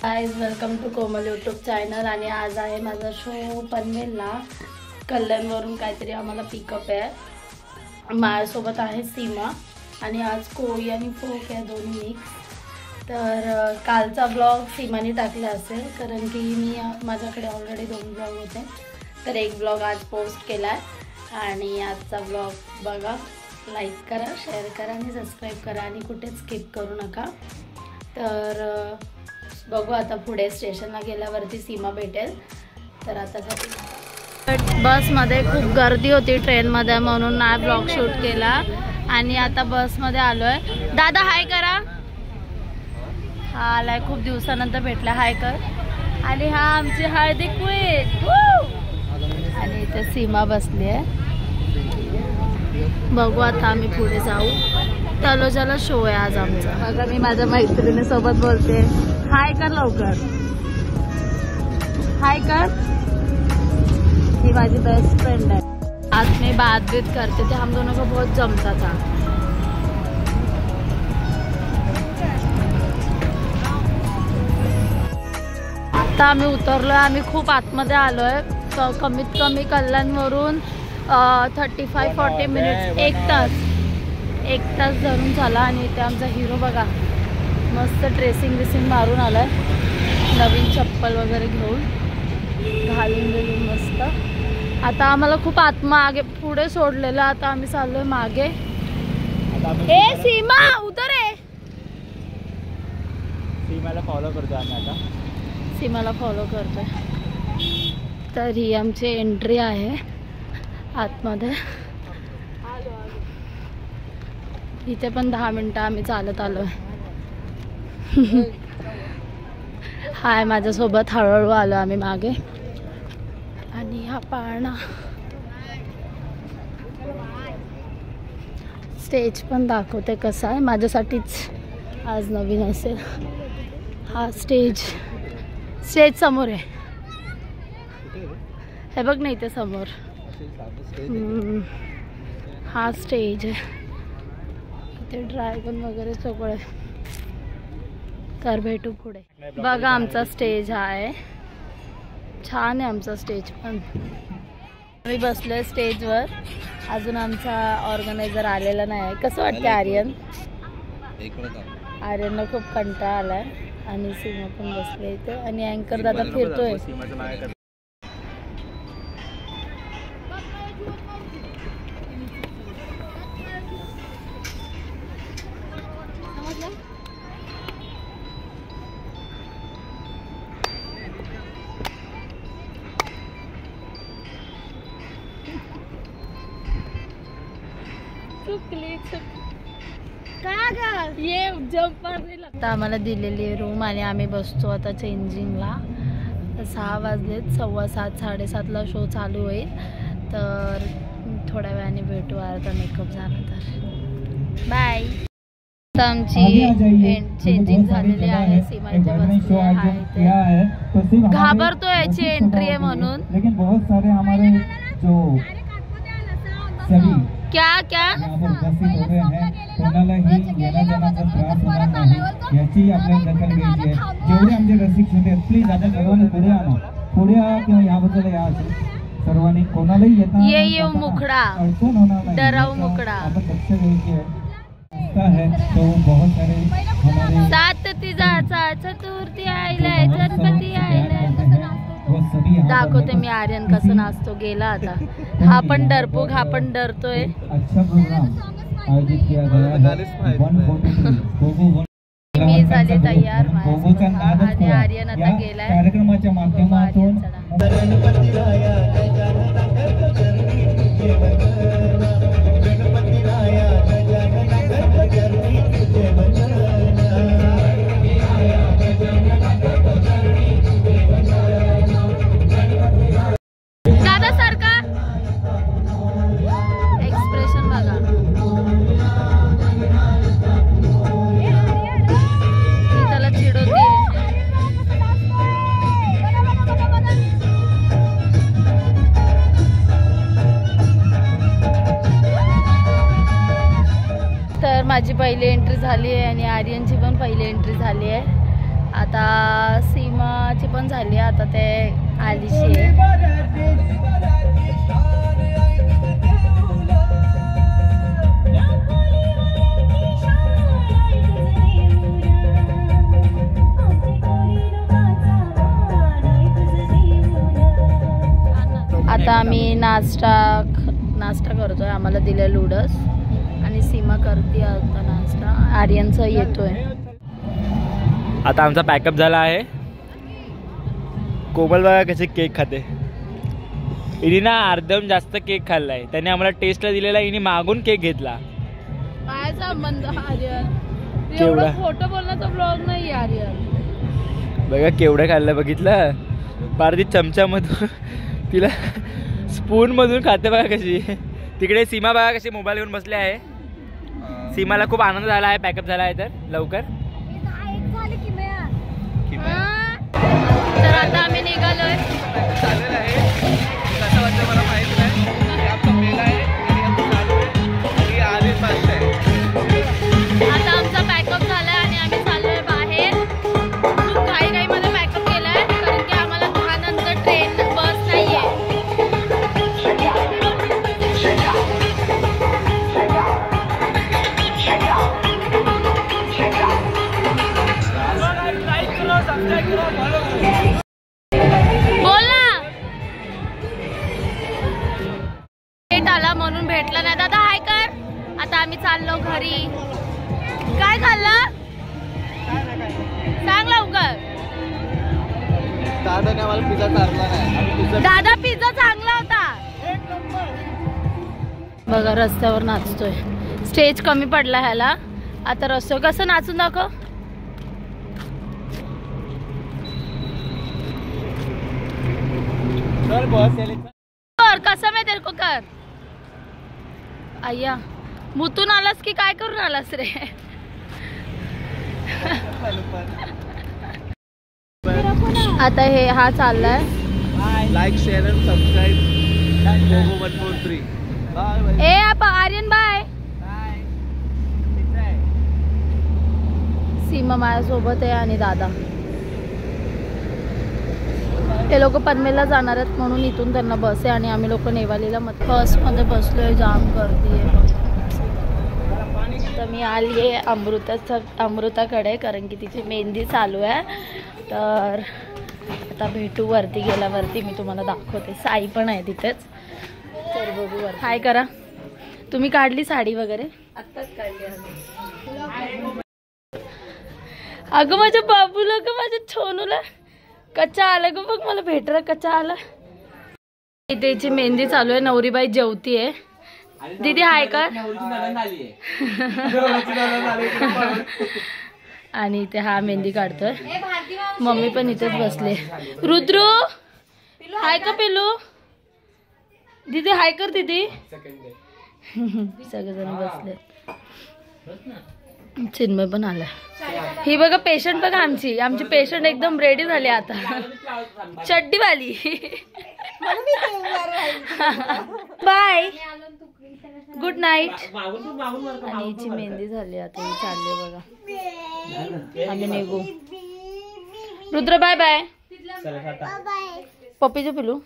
Guys welcome to Komal YouTube channel. आणि आज आहे माझा शो पनवेलला कल्याणवरून काहीतरी आम्हाला पिकअप आहे। माझ्यासोबत आहे सीमा आणि आज कोळी आणि फोक आहे दोन्ही मिक्स। तर कालचा ब्लॉग सीमाने टाकला असेल कारण की मी माझ्याकडे ऑलरेडी 2 ब्लॉग होते, तर एक ब्लॉग आज पोस्ट केला आहे आणि आजचा ब्लॉग बघा। लाईक करा, शेअर करा आणि सबस्क्राईब करा आणि कुठेच स्किप करू नका। तर बघू आता पुढे स्टेशनला गेल्यावरती सीमा भेटेल। तर आता बसमध्ये खूप गर्दी होती ट्रेनमध्ये म्हणून नाही ब्लॉग शूट केला आणि आता बसमध्ये आलोय। दादा हाय करा। हा आलाय, खूप दिवसानंतर भेटला, हाय कर। आणि हा आमची हळदी क्वीन आणि इथे सीमा बसली आहे। बघू आता आम्ही पुढे जाऊ। तलोजाला शो आहे आज आमचा। बघा मी माझ्या मैत्रिणीसोबत बोलते, हाय कर लवकर, हाय कर। ही माझी बेस्ट फ्रेंड है। आज मैं बात करते थे, हम दोनों को बहुत जमता था। आता आम्ही उतरलोय, आम्ही खूप आतमध्ये आलोय। कमीत कमी कल्याणवरून 35-40 मिनिट्स, एक तास धरून झाला। आणि इथे आमचा हिरो बघा मस्त ड्रेसिंग मारून आलाय, नवीन चप्पल वगैरे घेऊन घालून मस्त। आता आम्हाला खूप मागे पुढे सोडलेलं, आता आम्ही चाललोय मागे। ए सीमा उतर आहे, सीमाला फॉलो करतो आम्ही आता, सीमाला फॉलो करतोय। तर ही आमची एंट्री आहे आतमध्ये। इथे पण 10 मिनिटं आम्ही चालत आलोय। हाय माझ्यासोबत हळूहळू आलो आम्ही मागे। आणि हा पाळणा स्टेज पण दाखवते कसा आहे, माझ्यासाठीच आज नवीन असेल। हा स्टेज समोर आहे, हे बघ नाही ते समोर। हा स्टेज आहे, इथे ड्रॅगन वगैरे सगळं आहे। तर भेटू पुढे। बघा आमचा स्टेज आहे, छान आहे आमचा स्टेज पण। मी बसलोय स्टेजवर, अजून आमचा ऑर्गनायझर आलेला नाही आहे। कसं वाटतं आर्यन? आर्यनला खूप कंटाळा आलाय आणि सीमा पण बसले इथे आणि अँकर दादा फिरतोय। ये आता आम्हाला दिलेली रूम आणि आम्ही बसतो आता चेंजिंगला। 6 वाजलेत, 6:15 7:30ला शो चालू होईल। तर थोड्या वेळाने भेटू, आता मेकअप झाला तर बाय। आता आमची चेंजिंग झालेली आहे, सीमा इथे बसली आहे, घाबरतो याची एंट्री आहे म्हणून। क्या क्या याची आपल्याला दखल घ्यायची आहे। जेवढे आमचे रसिक होते प्लीज आता सर्वांनी पुढे आणा, पुढे या किंवा या बाजूला या। सर्वांनी कोणालाही येता ये मुखडा अडचण होणार नाही, डराव मुखडा आपण लक्ष द्यायची आहे। तो बहुत सारे हमारे सात तिजाचा चतुर्थी आईलाय, गणपती आईलाय। दाखवते मी आर्यन कसं नाचतो गेला आता। हा पण डरपोक, हा पण डरतोय। अच्छा प्रोग्राम आयोजित किया गया है। 143 मी झाले तयार आणि आर्यन आता गेलाय कार्यक्रमाच्या माध्यमातून। दादा सारखा एक्सप्रेशन बघा, त्याला चिडवते। माझी पहिली एंट्री झाली आहे आणि आर्यनची पण पहिली एंट्री झाली आहे। आता झाली, आता ते आलीशी आहे. आता आम्ही नाश्ता करतोय. आम्हाला दिले लुडस आणि सीमा करते आता नाश्ता. आर्यनचा येतोय. आता आमचा पॅकअप झाला आहे. कोमल बघा कसे केक खाते. हिने ना अर्धम जास्त केक खाल्लाय. त्याने आम्हाला टेस्टला दिलेला, हिने मागून केक घेतला. काय संबंध आर्यन? केवढा? एवढा खोटं बोलण्याचा ब्लॉग नाही आर्यन. बघा केवढं खाल्लं, बघितलं? पार ती चमच्यामधून तिला स्पून मधून खाते बघा कशी. तिकडे सीमा बघा कशी मोबाईल घेऊन बसले आहे. सीमाला खूप आनंद झाला आहे, पॅकअप झाला आहे तर लवकर. तर आता आम्ही निघालोय. आता आमचा पॅकअप झालाय आणि आम्ही चाललोय बाहेर. खूप घाई मध्ये पॅकअप केलाय कारण की आम्हाला 10 नंतर ट्रेन बस नाहीये. बोल ना. लेट आला म्हणून भेटला नाही. दादा हाय कर. आता आम्ही चाललो घरी. काय खाल्लं सांग लवकर. दादा पिझ्झा चांगला होता. बघा रस्त्यावर नाचतोय. स्टेज कमी पडला ह्याला. आता रस्त्यावर कसं नाचून दाखव. कर कसं मी तेरे को कर. अय्या मुतून आलास की काय करून आलास रे. आता हे हा चाललाय. Like share and subscribe 143. ए आप आर्यन बाय. सीमा माझ्यासोबत आहे आणि दादा. ते लोक पनवेलला जाणार आहेत म्हणून इथून त्यांना बस आहे आणि आम्ही लोक नेवालीला बसमध्ये बसलोय. जाम गर्दी आहे. तर मी आली आहे अमृताकडे कारण की तिची मेहंदी चालू आहे. तर आता भेटू वरती गेल्यावरती मी तुम्हाला दाखवते. साई पण आहे तिथेच. तर बघू वर. हाय करा. तुम्ही काढली साडी वगैरे? आत्ताच काढली. अगं माझ्या बाबूला ग माझ्या छोनूला कच्चा आला ग. बघ मला भेटला कच्चा आला. इथे मेहंदी चालू आहे. नवरीबाई जेवतीये. दीदी हाय कर. आणि इथे हा मेहंदी काढतोय. मम्मी पण इथेच बसले. रुद्रू हाय का पिलू. दीदी हाय कर. दीदी सगळेजण बसले. चिन्मय पण आला. ही बघा पेशंट बघा. आमची पेशंट एकदम रेडी झाली आता. चड्डीवाली. Bye good night. आणि हिची मेहंदी झाली आता. ही चालली बघा. आम्ही निघू. Rudra bye bye. पप्पीचं पिलू.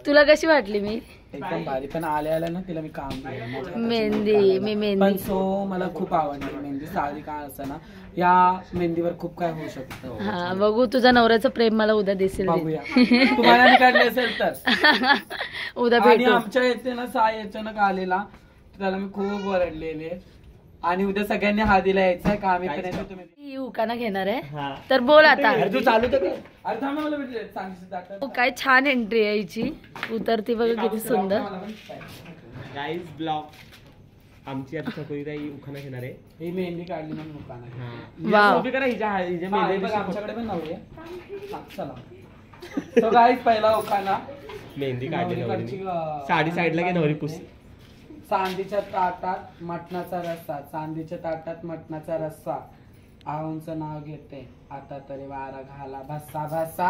तुला कशी वाटली मी? एकदम भारी. पण आल्या ना तिला मी काम केलं मेहंदी. पण सो मला खूप आवडली मेहंदी. साडी काय असं ना या मेहंदीवर खूप काय होऊ शकतं. हा बघू. तुझ्या नवऱ्याचं प्रेम मला उद्या दिसेल. बघूया तुम्हाला काढले असेल तर उद्या आणि भेटू. आमच्या येते ना साई अचानक आलेला त्याला मी खूप ओरडलेले. आणि उद्या सगळ्यांनी हा दिला यायचा का आम्ही पण तुम्ही उकाना घेणार आहे. तर बोल आता. तू चालू तर अरे थांब मला भेटले. काय छान एंट्री आहे हिची. उतरती बघा किती सुंदर. गाईज ब्लॉग आमची आता सकोईताई उखाणा घेणार आहे. ही मेहंदी काढली म्हणून उखाणा. वाव. आमच्याकडे पण नव्हती. चला तो गाईज पहिला उखाणा. मेहंदी काढली. साडी साईडला घे. नवरी पुस. चांदीच्या ताटात मटणाचा रस्सा. चांदीच्या ताटात मटणाचा रस्सा. आऊंचं नाव घेते आता तरी वारा घाला भस्सा भस्सा.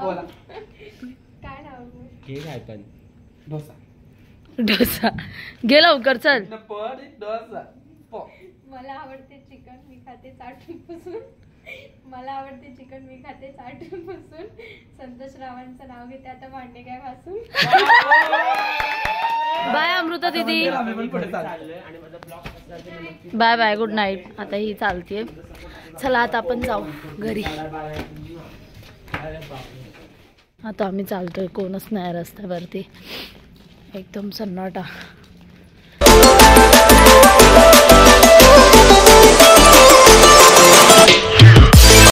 बोला काय नाव हे काय पण डोसा. डोसा घे लवकर चल. डोसा. मला आवडते चिकन. मी खाते चाटून पुसून. मला आवडते चिकन, मी खाते चाटून बसून. संतोष रावांचं नाव घेते, आता भांडे काय घासून. बाय अमृता दीदी, बाय बाय, गुड नाईट. आता ही चालते. चला आता आपण जाऊ घरी. आता आम्ही चालतोय, कोणच नाही रस्त्यावरती, एकदम सन्नाटा.